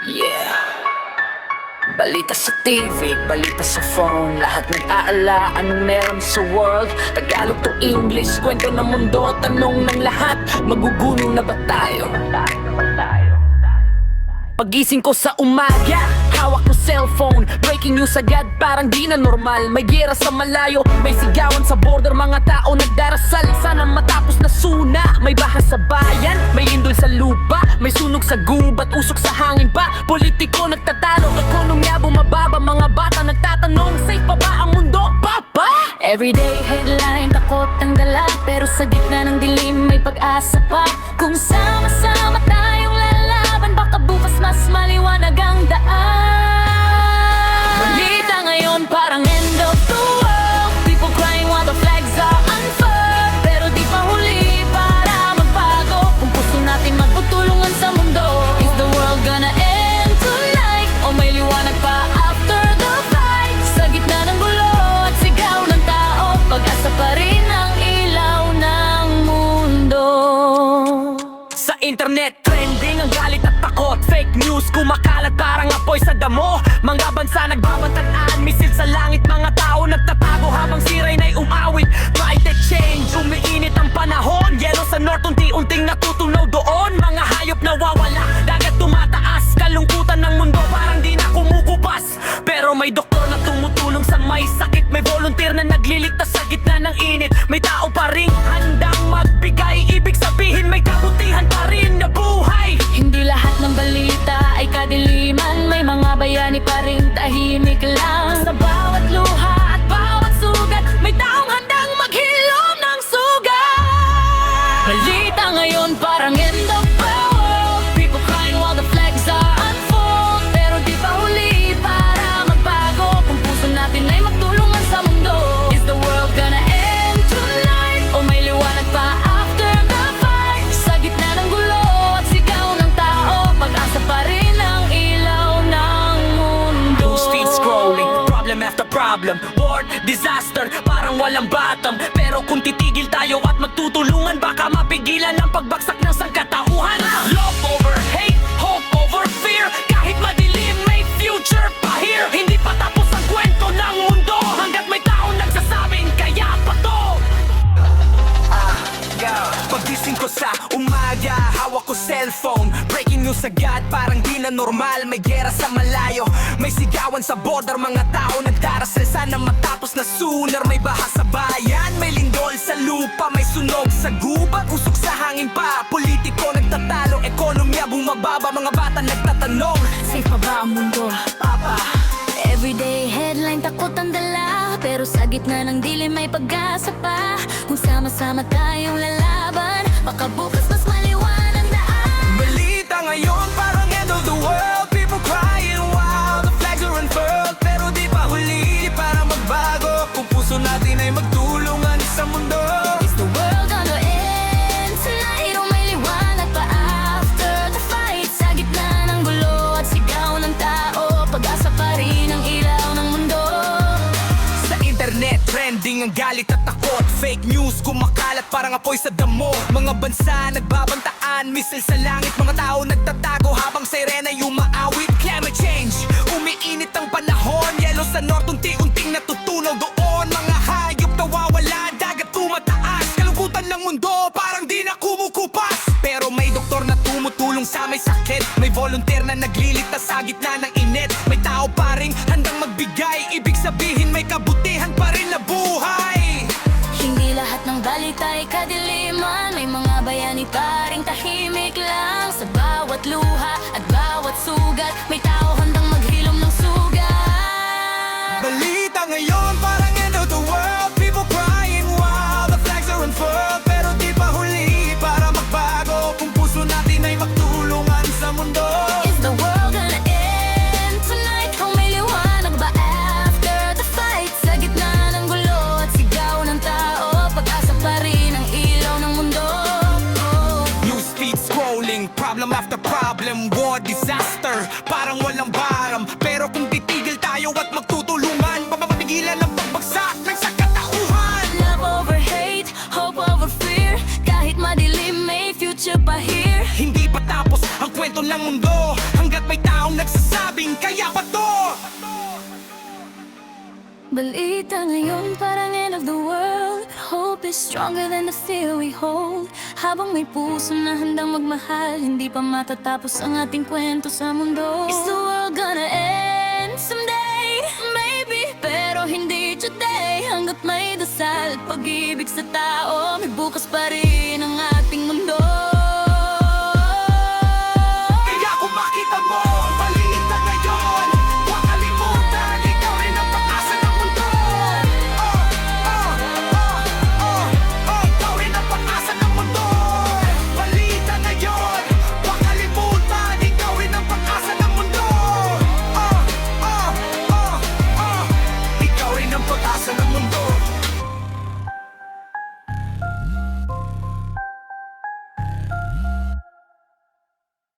Yeah. Balita sa TV, balita sa phone, lahat nag-aala anong meron sa world. Tagalog to English, kwento ng mundo, tanong ng lahat, magugulo na ba tayo? Pagising ko sa umaga, hawak ko cellphone, breaking news agad parang di na normal. May giyera sa malayo, may sigawan sa border, mga tao nagdarasal sana matapos na suna. May baha sa bayan, may lindol sa lupa, may sunog sa gubat, usok sa hangin pa. Politiko nagtatalo, ekonomiya bumababa, mga bata nagtatanong, safe pa ba ang mundo, papa? Everyday headline, takot ang dala, pero sa gitna ng dilim may pag-asa pa. Kung sama-sama tayong lalaban, baka bukas mas maliwanag ang daan. Balita ngayon parang end of the world, people crying while the flags are unfurled. Pero di pa huli para magbago, kung puso natin magtutulungan sa mundo. Is the world gonna end tonight? O may liwanag pa after the fight? Sa gitna ng gulo at sigaw ng tao, pag-asa pa rin ang ilaw ng mundo. Sa internet trending ang galit at takot, fake news kumakalat parang apoy sa damo. Mga bansa nagbabantaan, misil sa langit, mga tao nagtatago habang siray na'y umawit. Climate change, umiinit ang panahon, yelo sa north unti-unting natutunaw doon. Mga hayop nawawala, dagat tumataas, kalungkutan ng mundo parang di na kumukupas. Pero may doktor na tumutulong sa may sakit, may volunteer na nagliligtas sa gitna ng init. May tao pa ring handang magbigay, ibig sabihin may kabutihan pa rin na buhay. Hindi lahat ng balita ay kadiliman, may mga bayani pa rin tahimik lang. Sa bawat luha at bawat sugat, may taong handang maghilom ng sugat. Balita ngayon parang end of the world, people crying while the flags are unfold. Pero di pa huli para magbago, kung puso natin ay magtulungan sa mundo. Is the world gonna end tonight? O may liwanag pa after the fight? Sa gitna ng gulo at sigaw ng tao, pag-asa pa rin ang ilaw ng mundo. Newsfeed scrolling, problem after problem, war, disaster, parang walang bottom. Pero kung titigil tayo at magtutulungan, baka mapigilan ang pagbagsak ng sangkatauhan. Love over hate, hope over fear, kahit madilim may future pa here. Hindi pa tapos ang kwento ng mundo, hanggat may taong nagsasabing kaya pa to. Pagising ko sa umaga, hawak ko cellphone, breaking news agad parang di na normal. May giyera sa malayo, may sigawan sa border, mga tao nagdarasal sana matapos na sooner. May baha sa bayan, may lindol sa lupa, may sunog sa gubat, usok sa hangin pa. Politiko nagtatalo, ekonomiya bumababa, mga bata nagtatanong, safe pa ba ang mundo, papa? Everyday headline, takot ang dala, pero sa gitna ng dilim may pag-asa pa. Kung sama-sama tayong lalaban, baka bukas mas maliwanag ang daan. Balita ngayon parang end of the world, people crying while the flags are unfurled. Pero di pa huli para magbago, kung puso natin ay magtulungan sa mundo. Is the world gonna end tonight? O may liwanag pa after the fight? Sa gitna ng gulo at sigaw ng tao, pag-asa pa rin ang ilaw ng mundo. Sa internet trending ang galit at takot, fake news kumakalat parang apoy sa damo. Mga bansa nagbabantaan, misil sa langit, mga tao nagtatago habang sirena ay umaawit. Climate change, umiinit ang panahon, yelo sa north unti-unting natutunaw doon. Mga hayop nawawala, dagat tumataas, kalungkutan ng mundo parang di na kumukupas. Pero may doktor na tumutulong sa may sakit, may volunteer na nagliligtas sa gitna ng init. May tao pa ring handang magbigay, ibig sabihin may kabutihan pa rin na buhay. Hindi lahat ng balita ay kadiliman, may mga bayani pa ring tahimik lang. Sa bawat luha at bawat sugat, may tao handang maghilom ng sugat. Balita ngayon parang end of the world, people crying while the flags are unfurled. Pero di pa huli para magbago, kung puso natin ay magtulungan sa mundo. Is the world gonna end tonight? Kung may liwanag ba after the fight? Sa gitna ng gulo at sigaw ng tao, pag-asa pa rin ang ilaw ng mundo. Newsfeed scrolling, problem after problem, war, disaster, parang walang baram. Pero kung titigil tayo at magtutulungan, papapigilan ang pagbagsak ng sangkatauhan. Love over hate, hope over fear, kahit madilim may future pa here. Hindi pa tapos ang kwento ng mundo, hanggat may taong nagsasabing kaya ba to? Balita ngayon parang end of the world. Hope is stronger than the fear we hold. Habang may puso na handang magmahal, hindi pa matatapos ang ating kwento sa mundo. Is the world gonna end someday? Maybe, pero hindi today. Hanggat may dasal at pag-ibig sa tao, may bukas pa rin ang ating mundo.